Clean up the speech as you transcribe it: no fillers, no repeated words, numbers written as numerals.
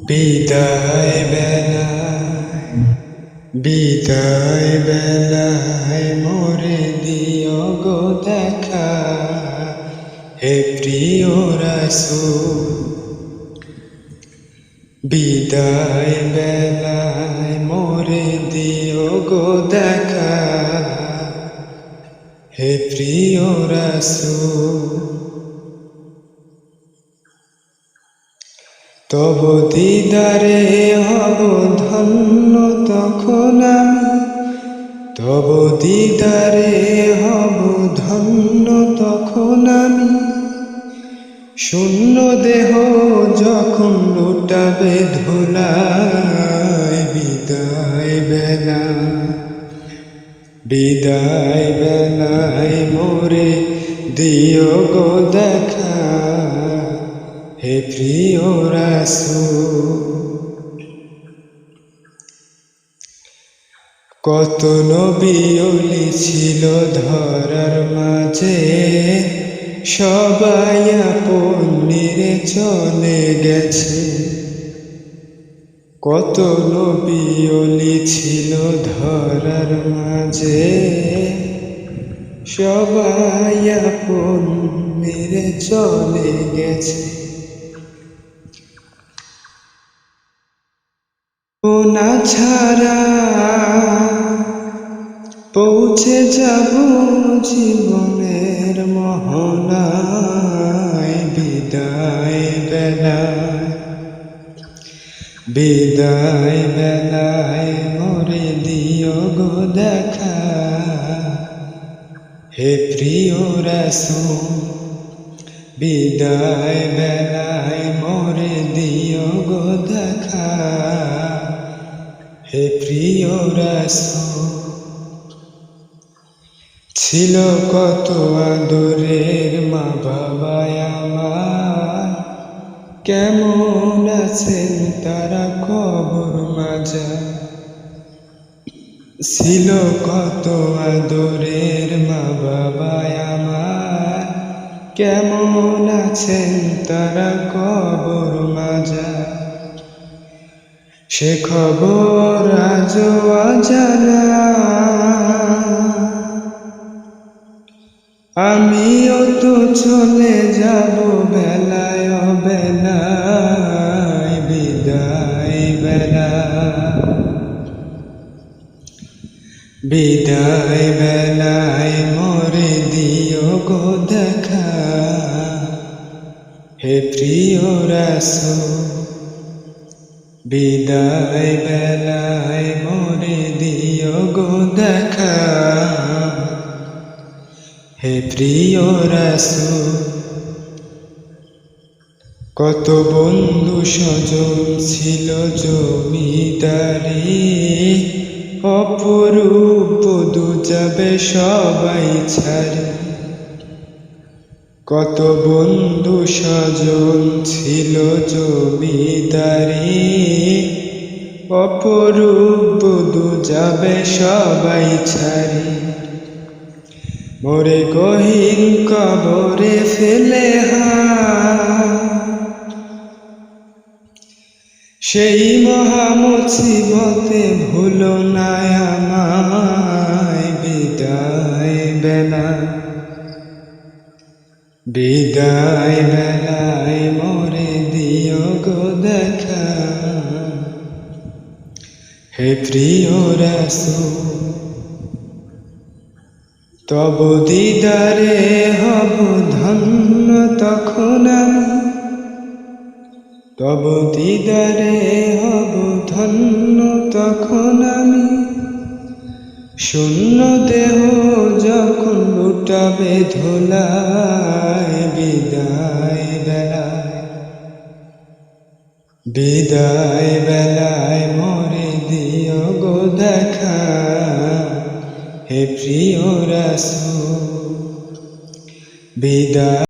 বিদায় বেলায় মোরে দিও গো দেখা, হে প্রিয় রাসূল। বিদায় বেলায় মোরে দিও গো দেখা, হে প্রিয় রাসূল। তব দিদারে হব ধন্য তখন আমি, তব দিদারে হব ধন্য তখন আমি। শূন্য দেহ যখন লুটাবে ধুলায়, বিদায় বেলায় মোরে দিও গো দেখা, হে প্রিয় রাসূল। কত নবী ওলি ছিল ধরার মাঝে, সবাই আপন নিরে চলে গেছে। কত নবী ওলি ছিল ধরার মাঝে, সবাই আপন নিরে চলে গেছে। না ছাড়া পৌঁছে যাব জীবনের মোহনায়। বিদায় বেলায় মোরে দিও গো দেখা, হে প্রিয় রাসূল। বিদায় বেলায় মোরে দিও গো দেখা, হে প্রিয় রাসূল। ছিল কত আদরের মা বাবা আমার, কেমন আছেন তারা কবর মাঝায়। ছিল কত আদরের মা বাবা আমার, কেমন আছেন তারা কবর মাঝায়। সে খবর আজও অজানা, আমিও তো চলে যাব বেলায় বেলায়। বিদায় বেলায় মোরে দিও গো দেখা, হে প্রিয় রাসূল। বিদায় বেলায় মোরে দিও গো দেখা, হে প্রিয় রাসূল। কত বন্ধু স্বজন ছিল জমিদারি, অপরূপ বধূ যাবে সবাই ছাড়ি। কত বন্ধু স্বজন ছিল জমিদারি, অপরূপ বধূ যাবে সবাই ছাড়ি। মোরে গহীন কবরে ফেলে সেই মহা মুসিবতে ভুলো না আমায়। বিদায় বেলায় মোরে দিও গো দেখা, হে প্রিয় রাসূল। তব দিদারে হব ধন্য তখন আমি, তব দিদারে হব ধন্য তখন আমি। শূন্য দেহ যখন লুটাবে ধুলায়, বিদায় বেলায় মোরে দিও গো দেখা, হে প্রিয় রাসূল। বিদায়।